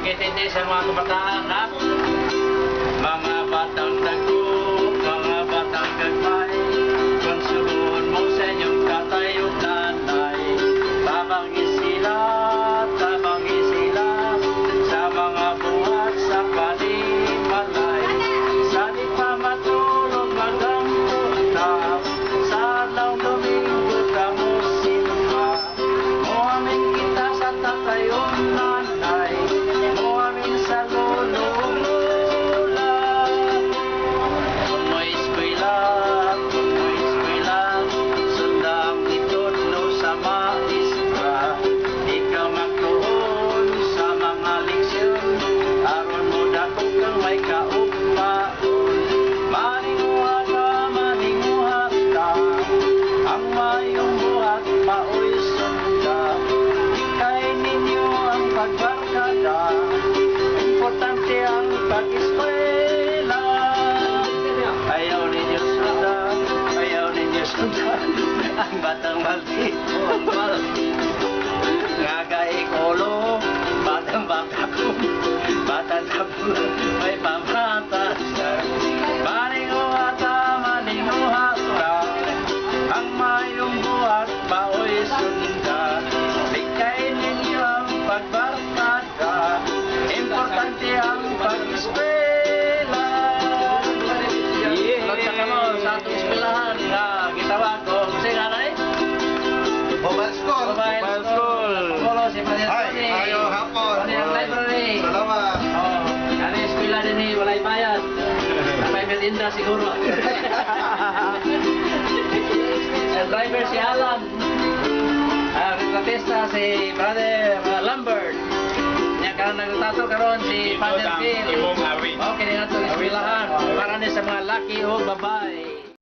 pagkitindi sa mga kabataan, ha? Mga batang dagko, mga batang gagmay, konsuhon mo sa inyong tatay o nanay. Tabangin sila sa mga buhat sa panimalay. Sa di pa matulog magang punta, sa laong domingo kamo simba. Muamin kita sa tatay o nanay, muamin sa lolo o lola. Kung may eskwela, sundang itutlo sa maestra. Di ka magtuon sa mga leksyon, aron mo dako kang may kaugmaon. Maninguha ka, ang mayong buhat maoy sunda. Ikay ninyo ang pagbarkada, importante ang pag-eskwela. Ayaw ninyo sunda, ang batang maldito. Nga gaikolo, batang bata ko, batang tapo, may pamatas. Maninguha ka, ang mayong buhat maoy sunda. Ikay ninyo ang pagbarkada, importante ang pag-eskwela. Lagsakan mo sa atong eskwelahan nga gitawag ko. Kasi nga na eh? Mobile School. Mobile School. Apollo, si Padre Hi, Tony. ayaw hapon. Ano yung library? Salamat. Oh, ano yung eskwela din eh, walay bayad. May merinda siguro. Ang driver si Alan. Ang retratista si Brother Lambert. Niya ka nagtato karon si Father Phil. Imong awit. Okay, na ito eskwelahan. Para ni sa mga laki o babae.